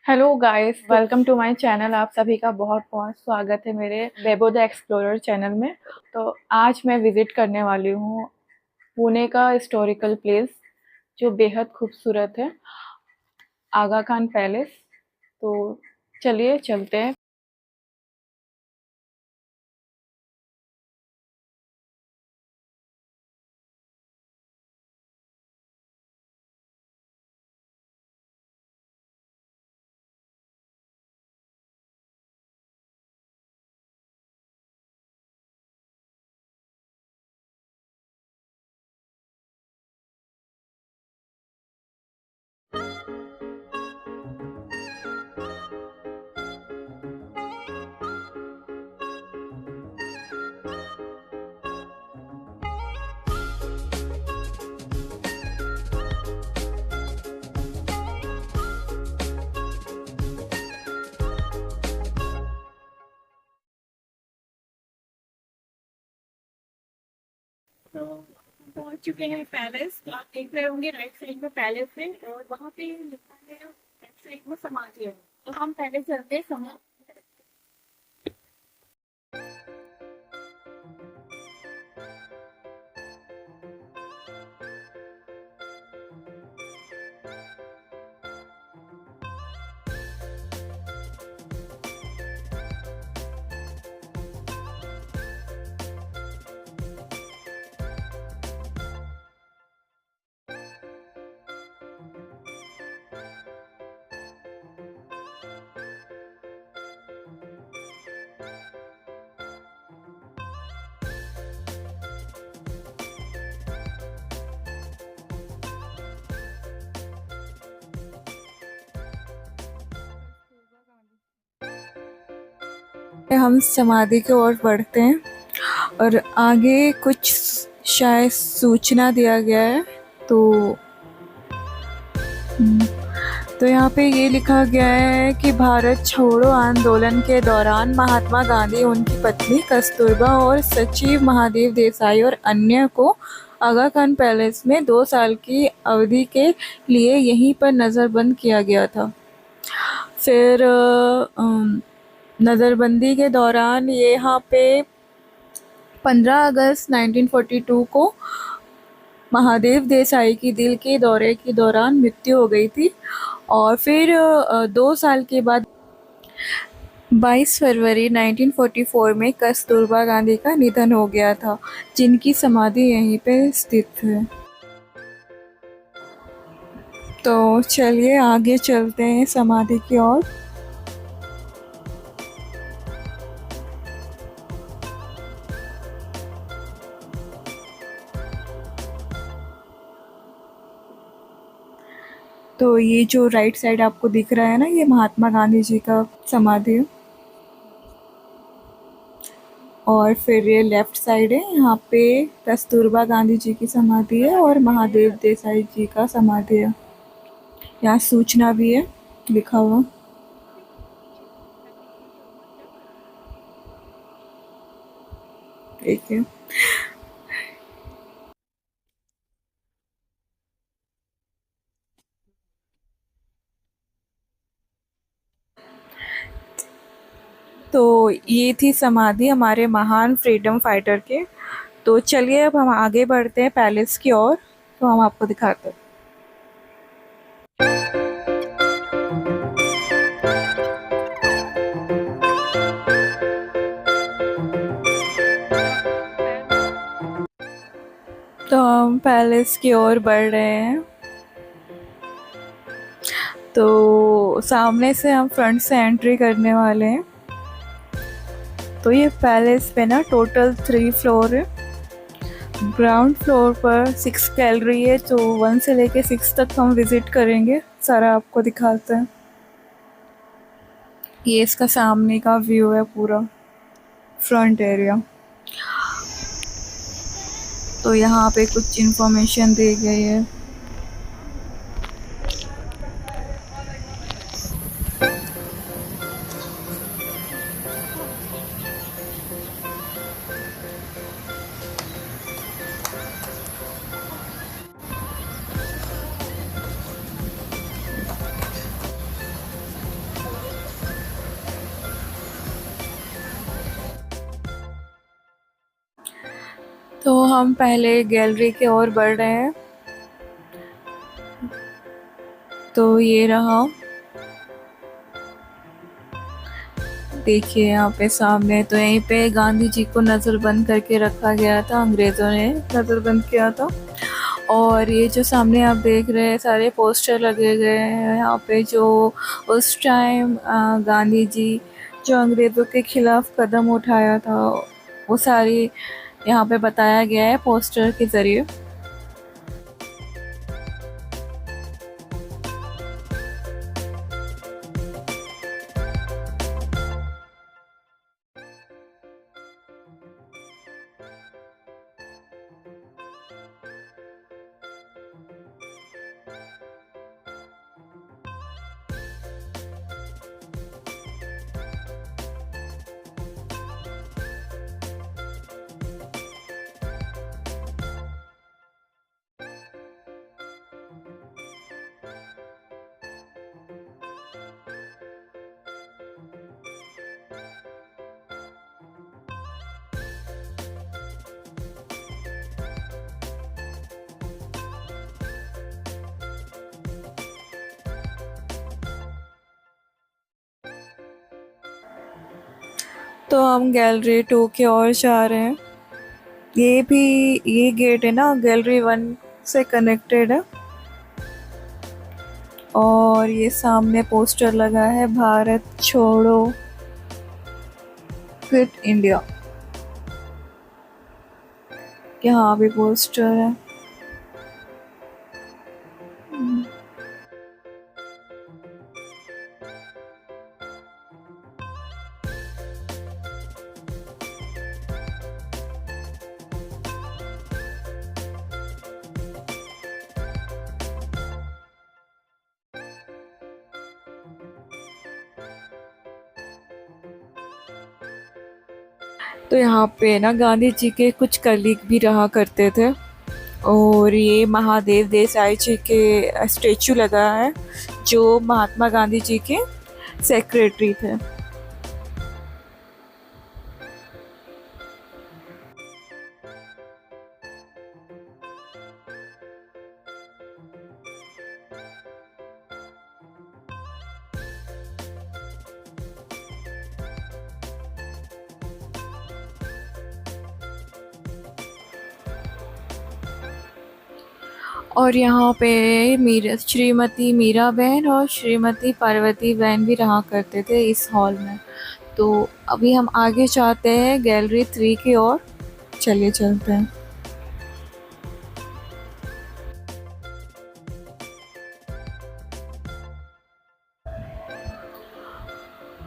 Hello guys, welcome to my channel. आप सभी का बहुत बहुत स्वागत है मेरे बेबो द एक्सप्लोरर चैनल में। तो आज मैं विज़िट करने वाली हूँ पुणे का हिस्टोरिकल प्लेस जो बेहद खूबसूरत है, आगा खान पैलेस। तो चलिए चलते हैं। तो पहुंच चुके हैं पैलेस। तो आप देख रहे होंगे राइट साइड में पैलेस है और वहाँ पे लिखा है लेफ्ट साइड में समाधि है। तो हम पहले चलते हैं समाधि। हम समाधि की ओर बढ़ते हैं और आगे कुछ शायद सूचना दिया गया है। तो तो यहाँ पे ये लिखा गया है कि भारत छोड़ो आंदोलन के दौरान महात्मा गांधी, उनकी पत्नी कस्तूरबा और सचिव महादेव देसाई और अन्य को आगा खान पैलेस में 2 साल की अवधि के लिए यहीं पर नज़रबंद किया गया था। फिर नज़रबंदी के दौरान यहाँ पे 15 अगस्त 1942 को महादेव देसाई की दिल के दौरे के दौरान मृत्यु हो गई थी और फिर 2 साल के बाद 22 फरवरी 1944 में कस्तूरबा गांधी का निधन हो गया था, जिनकी समाधि यहीं पे स्थित है। तो चलिए आगे चलते हैं समाधि की ओर। तो ये जो राइट साइड आपको दिख रहा है ना, ये महात्मा गांधी जी का समाधि है। और फिर ये लेफ्ट साइड है, यहाँ पे कस्तूरबा गांधी जी की समाधि है और महादेव देसाई जी का समाधि है। यहाँ सूचना भी है लिखा हुआ। ठीक है। तो ये थी समाधि हमारे महान फ्रीडम फाइटर के। तो चलिए अब हम आगे बढ़ते हैं पैलेस की ओर। तो हम आपको दिखाते हैं। तो हम पैलेस की ओर बढ़ रहे हैं। तो सामने से हम फ्रंट से एंट्री करने वाले हैं। तो ये पैलेस पे ना टोटल 3 फ्लोर है। ग्राउंड फ्लोर पर 6 गैलरी है, तो 1 से लेके 6 तक हम विजिट करेंगे। सारा आपको दिखाते हैं। ये इसका सामने का व्यू है, पूरा फ्रंट एरिया। तो यहाँ पे कुछ इन्फॉर्मेशन दी गई है। तो हम पहले गैलरी की ओर बढ़ रहे हैं। तो ये रहा, देखिए यहाँ पे सामने। तो यहीं पे गांधी जी को नज़रबंद करके रखा गया था, अंग्रेज़ों ने नज़रबंद किया था। और ये जो सामने आप देख रहे हैं सारे पोस्टर लगे गए हैं यहाँ पे, जो उस टाइम गांधी जी जो अंग्रेज़ों के ख़िलाफ़ कदम उठाया था वो सारी यहाँ पे बताया गया है पोस्टर के ज़रिए। तो हम गैलरी 2 की ओर जा रहे हैं। ये गेट है ना, गैलरी 1 से कनेक्टेड है। और ये सामने पोस्टर लगा है, भारत छोड़ो क्विट इंडिया। यहाँ भी पोस्टर है। तो यहाँ पे ना गांधी जी के कुछ कलीग भी रहा करते थे। और ये महादेव देसाई जी के स्टेचू लगा है, जो महात्मा गांधी जी के सेक्रेटरी थे। और यहाँ पे श्रीमती मीरा बहन और श्रीमती पार्वती बहन भी रहा करते थे इस हॉल में। तो अभी हम आगे जाते हैं गैलरी 3 की ओर, चलिए चलते हैं।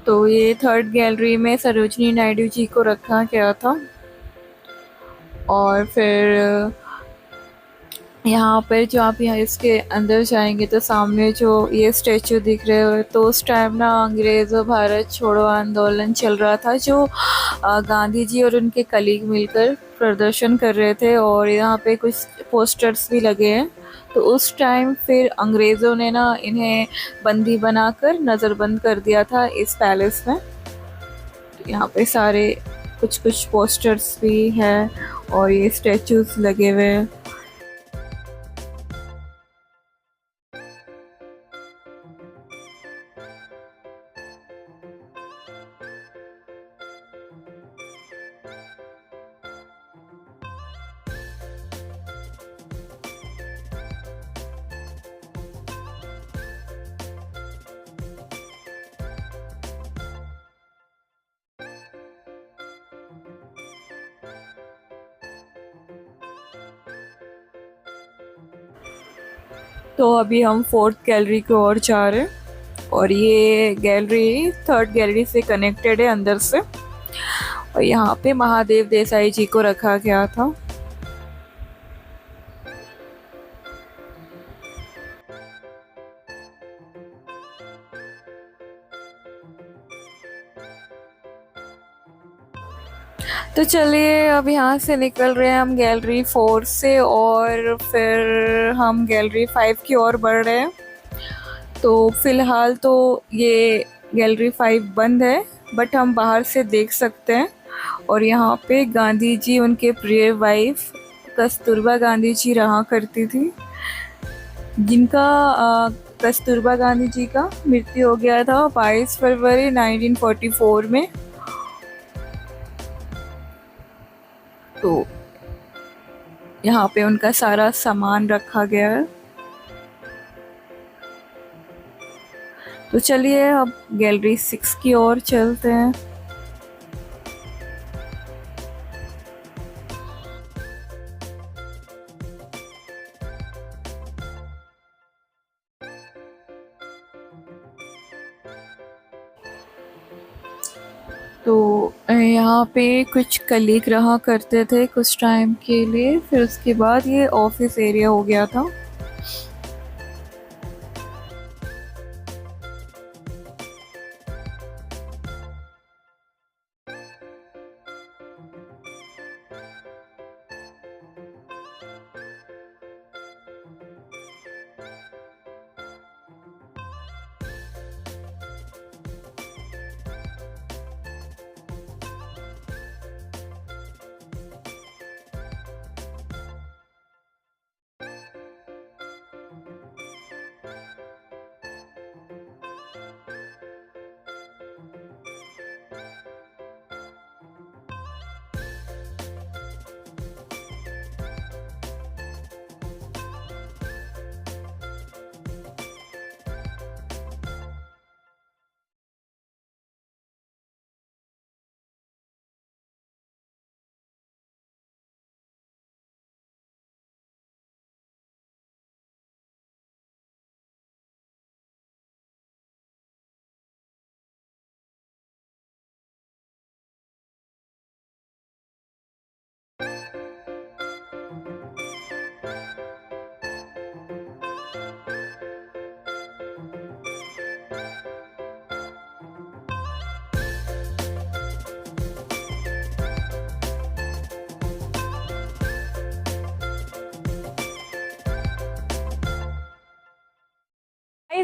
तो ये 3rd गैलरी में सरोजनी नायडू जी को रखा गया था। और फिर यहाँ पर जो आप यहाँ इसके अंदर जाएंगे तो सामने जो ये स्टेचू दिख रहे हो, तो उस टाइम ना अंग्रेज़ों भारत छोड़ो आंदोलन चल रहा था, जो गांधी जी और उनके कलीग मिलकर प्रदर्शन कर रहे थे। और यहाँ पे कुछ पोस्टर्स भी लगे हैं। तो उस टाइम फिर अंग्रेज़ों ने ना इन्हें बंदी बनाकर नज़रबंद कर दिया था इस पैलेस में। यहाँ पे सारे कुछ पोस्टर्स भी हैं और ये स्टेचूज लगे हुए हैं। तो अभी हम 4th गैलरी की ओर जा रहे हैं। और ये गैलरी 3rd गैलरी से कनेक्टेड है अंदर से। और यहाँ पे महादेव देसाई जी को रखा गया था। तो चलिए अब यहाँ से निकल रहे हैं हम गैलरी 4 से, और फिर हम गैलरी 5 की ओर बढ़ रहे हैं। तो फ़िलहाल तो ये गैलरी 5 बंद है, बट हम बाहर से देख सकते हैं। और यहाँ पे गांधी जी, उनके प्रिय वाइफ कस्तूरबा गांधी जी रहा करती थी, जिनका कस्तूरबा गांधी जी का मृत्यु हो गया था 22 फरवरी 1944 में। तो यहाँ पे उनका सारा सामान रखा गया है। तो चलिए अब गैलरी 6 की ओर चलते हैं। तो यहाँ पे कुछ कलीग रहा करते थे कुछ टाइम के लिए, फिर उसके बाद ये ऑफिस एरिया हो गया था।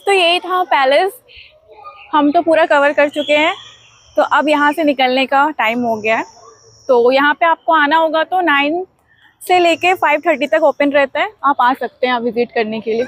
तो यही था पैलेस, हम तो पूरा कवर कर चुके हैं। तो अब यहाँ से निकलने का टाइम हो गया है। तो यहाँ पे आपको आना होगा तो 9 से लेके 5:30 तक ओपन रहता है, आप आ सकते हैं विजिट करने के लिए।